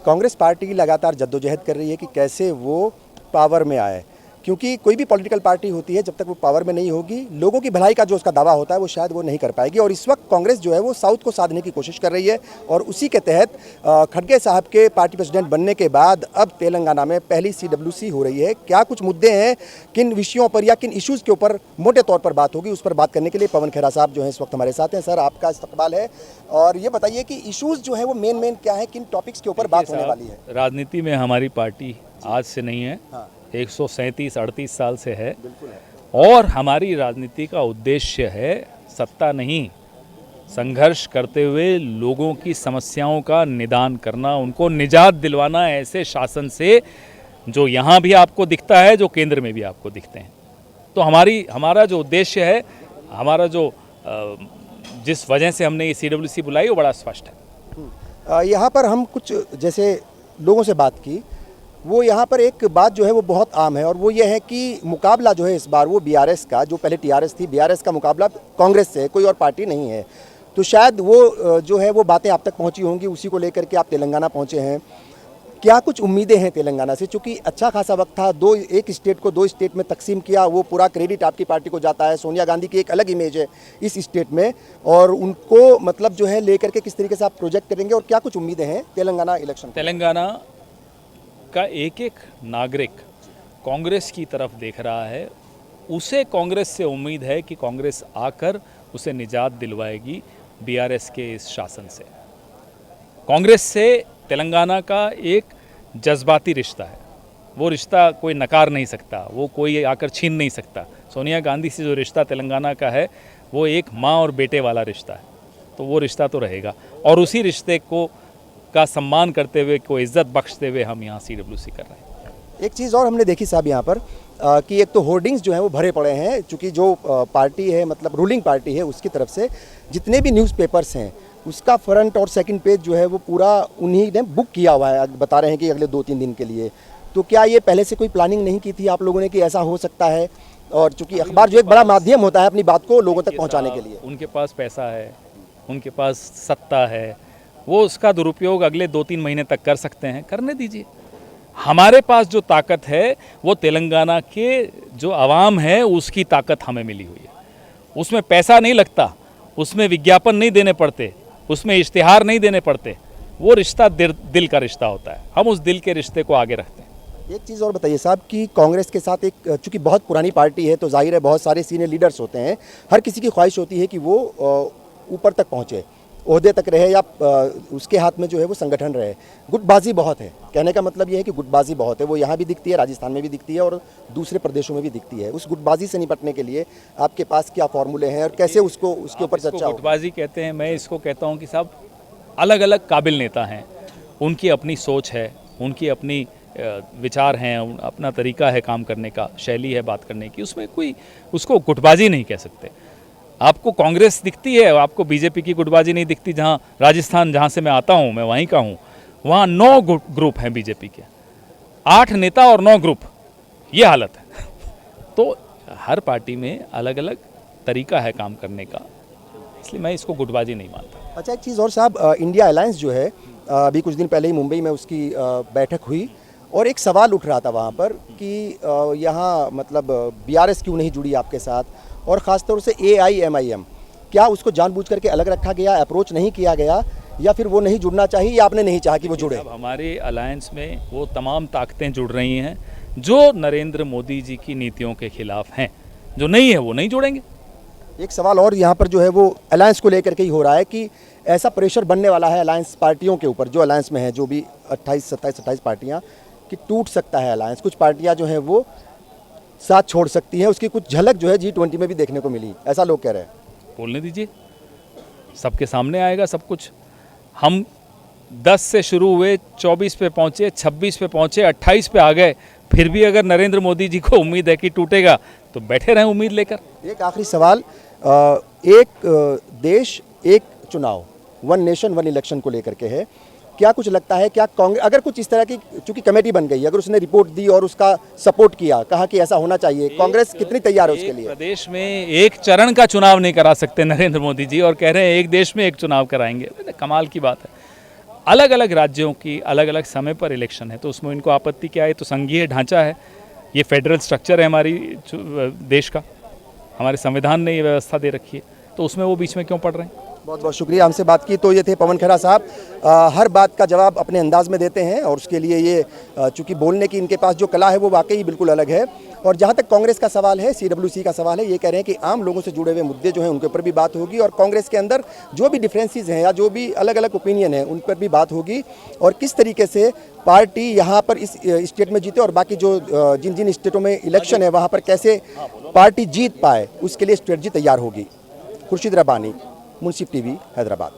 Congress party लगातार जद्दोजहद कर रही है कि कैसे वो पावर में आए, क्योंकि कोई भी पॉलिटिकल पार्टी होती है जब तक वो पावर में नहीं होगी, लोगों की भलाई का जो उसका दावा होता है वो शायद वो नहीं कर पाएगी। और इस वक्त कांग्रेस जो है वो साउथ को साधने की कोशिश कर रही है और उसी के तहत खड़गे साहब के पार्टी प्रेसिडेंट बनने के बाद अब तेलंगाना में पहली CWC हो रही है। क्या कुछ मुद्दे हैं, किन विषयों पर या किन इश्यूज़ के ऊपर मोटे तौर पर बात होगी, उस पर बात करने के लिए पवन खेरा साहब जो है इस वक्त हमारे साथ हैं। सर, आपका इस्तकबाल है और ये बताइए कि इशूज़ जो है वो मेन क्या है, किन टॉपिक्स के ऊपर बात होने वाली है। राजनीति में हमारी पार्टी आज से नहीं है, 137-38 साल से है और हमारी राजनीति का उद्देश्य है सत्ता नहीं, संघर्ष करते हुए लोगों की समस्याओं का निदान करना, उनको निजात दिलवाना ऐसे शासन से जो यहाँ भी आपको दिखता है, जो केंद्र में भी आपको दिखते हैं। तो हमारा जो उद्देश्य है, हमारा जो जिस वजह से हमने ये CWC बुलाई वो बड़ा स्पष्ट है। यहाँ पर हम कुछ जैसे लोगों से बात की, वो यहाँ पर एक बात जो है वो बहुत आम है और वो ये है कि मुकाबला जो है इस बार वो BRS का, जो पहले TRS थी, BRS का मुकाबला कांग्रेस से है, कोई और पार्टी नहीं है। तो शायद वो जो है वो बातें आप तक पहुँची होंगी, उसी को लेकर के आप तेलंगाना पहुँचे हैं। क्या कुछ उम्मीदें हैं तेलंगाना से, चूँकि अच्छा खासा वक्त था, एक स्टेट को 2 स्टेट में तकसीम किया, वो पूरा क्रेडिट आपकी पार्टी को जाता है। सोनिया गांधी की एक अलग इमेज है इस स्टेट में और उनको मतलब जो है लेकर के किस तरीके से आप प्रोजेक्ट करेंगे और क्या कुछ उम्मीदें हैं तेलंगाना इलेक्शन? तेलंगाना का एक नागरिक कांग्रेस की तरफ देख रहा है, उसे कांग्रेस से उम्मीद है कि कांग्रेस आकर उसे निजात दिलवाएगी BRS के इस शासन से। कांग्रेस से तेलंगाना का एक जज्बाती रिश्ता है, वो रिश्ता कोई नकार नहीं सकता, वो कोई आकर छीन नहीं सकता। सोनिया गांधी से जो रिश्ता तेलंगाना का है वो एक माँ और बेटे वाला रिश्ता है, तो वो रिश्ता तो रहेगा और उसी रिश्ते को का सम्मान करते हुए, को इज्जत बख्शते हुए हम यहाँ CWC कर रहे हैं। एक चीज़ और हमने देखी साहब यहाँ पर कि एक तो होर्डिंग्स जो हैं वो भरे पड़े हैं, चूँकि जो पार्टी है मतलब रूलिंग पार्टी है उसकी तरफ से जितने भी न्यूज़पेपर्स हैं उसका फ्रंट और सेकंड पेज जो है वो पूरा उन्हीं ने बुक किया हुआ है, बता रहे हैं कि अगले 2-3 दिन के लिए। तो क्या ये पहले से कोई प्लानिंग नहीं की थी आप लोगों ने कि ऐसा हो सकता है? और चूँकि अखबार जो एक बड़ा माध्यम होता है अपनी बात को लोगों तक पहुँचाने के लिए, उनके पास पैसा है, उनके पास सत्ता है, वो उसका दुरुपयोग अगले 2-3 महीने तक कर सकते हैं, करने दीजिए। हमारे पास जो ताकत है वो तेलंगाना के जो आवाम है उसकी ताकत हमें मिली हुई है। उसमें पैसा नहीं लगता, उसमें विज्ञापन नहीं देने पड़ते, उसमें इश्तिहार नहीं देने पड़ते, वो रिश्ता दिल का रिश्ता होता है। हम उस दिल के रिश्ते को आगे रखते हैं। एक चीज़ और बताइए साहब कि कांग्रेस के साथ एक, चूँकि बहुत पुरानी पार्टी है तो जाहिर है बहुत सारे सीनियर लीडर्स होते हैं, हर किसी की ख्वाहिश होती है कि वो ऊपर तक पहुँचे, ओहदे तक रहे या उसके हाथ में जो है वो संगठन रहे। गुटबाजी बहुत है, कहने का मतलब ये है कि गुटबाजी बहुत है, वो यहाँ भी दिखती है, राजस्थान में भी दिखती है और दूसरे प्रदेशों में भी दिखती है। उस गुटबाजी से निपटने के लिए आपके पास क्या फॉर्मूले हैं और कैसे उसके ऊपर चर्चा हो? गुटबाजी कहते हैं, मैं इसको कहता हूँ कि साहब अलग अलग काबिल नेता हैं, उनकी अपनी सोच है, उनकी अपनी विचार हैं, अपना तरीका है काम करने का, शैली है बात करने की, उसमें कोई उसको गुटबाजी नहीं कह सकते। आपको कांग्रेस दिखती है, आपको BJP की गुटबाजी नहीं दिखती। जहाँ राजस्थान, जहाँ से मैं आता हूँ, मैं वहीं का हूँ, वहाँ 9 ग्रुप हैं BJP के, 8 नेता और 9 ग्रुप, ये हालत है। तो हर पार्टी में अलग अलग तरीका है काम करने का, इसलिए मैं इसको गुटबाजी नहीं मानता। अच्छा, एक चीज़ और साहब, इंडिया अलायंस जो है अभी कुछ दिन पहले ही मुंबई में उसकी बैठक हुई और एक सवाल उठ रहा था वहाँ पर कि यहाँ मतलब BRS क्यों नहीं जुड़ी आपके साथ, और ख़ासतौर से AIMIM, क्या उसको जानबूझ करके अलग रखा गया, अप्रोच नहीं किया गया, या फिर वो नहीं जुड़ना चाहिए या आपने नहीं चाहा कि वो जुड़े? अब हमारे अलायंस में वो तमाम ताकतें जुड़ रही हैं जो नरेंद्र मोदी जी की नीतियों के खिलाफ हैं, जो नहीं है वो नहीं जुड़ेंगे। एक सवाल और यहाँ पर जो है वो अलायंस को लेकर के ही हो रहा है कि ऐसा प्रेशर बनने वाला है अलायंस पार्टियों के ऊपर, जो अलायंस में है, जो भी 28-27 पार्टियाँ, कि टूट सकता है अलायंस। कुछ पार्टियाँ जो हैं वो साथ छोड़ सकती हैं, उसकी कुछ झलक जो है G20 में भी देखने को मिली, ऐसा लोग कह रहे हैं। बोलने दीजिए, सबके सामने आएगा सब कुछ। हम 10 से शुरू हुए, 24 पे पहुँचे, 26 पे पहुँचे, 28 पे आ गए, फिर भी अगर नरेंद्र मोदी जी को उम्मीद है कि टूटेगा तो बैठे रहें उम्मीद लेकर। एक आखिरी सवाल, एक देश एक चुनाव, 1 नेशन 1 इलेक्शन को लेकर के है, क्या कुछ लगता है, क्या कांग्रेस अगर कुछ इस तरह की, चूंकि कमेटी बन गई, अगर उसने रिपोर्ट दी और उसका सपोर्ट किया, कहा कि ऐसा होना चाहिए, कांग्रेस कितनी तैयार है उसके लिए? प्रदेश में एक चरण का चुनाव नहीं करा सकते नरेंद्र मोदी जी और कह रहे हैं एक देश में एक चुनाव कराएंगे। कमाल की बात है। अलग अलग राज्यों की अलग अलग समय पर इलेक्शन है, तो उसमें इनको आपत्ति क्या है? तो संघीय ढांचा है, ये फेडरल स्ट्रक्चर है हमारी देश का, हमारे संविधान ने ये व्यवस्था दे रखी है, तो उसमें वो बीच में क्यों पड़ रहे हैं? बहुत बहुत शुक्रिया, हमसे बात की। तो ये थे पवन खेड़ा साहब। हर बात का जवाब अपने अंदाज में देते हैं और उसके लिए ये चूंकि बोलने की इनके पास जो कला है वो वाकई बिल्कुल अलग है। और जहाँ तक कांग्रेस का सवाल है, CWC का सवाल है, ये कह रहे हैं कि आम लोगों से जुड़े हुए मुद्दे जो हैं उनके ऊपर भी बात होगी और कांग्रेस के अंदर जो भी डिफरेंसेस हैं या जो भी अलग अलग ओपिनियन है उन पर भी बात होगी और किस तरीके से पार्टी यहाँ पर इस स्टेट में जीते और बाकी जो जिन जिन स्टेटों में इलेक्शन है वहाँ पर कैसे पार्टी जीत पाए, उसके लिए स्ट्रेटजी तैयार होगी। खुर्शीद रब्बानी, मुंसिफ टीवी, हैदराबाद।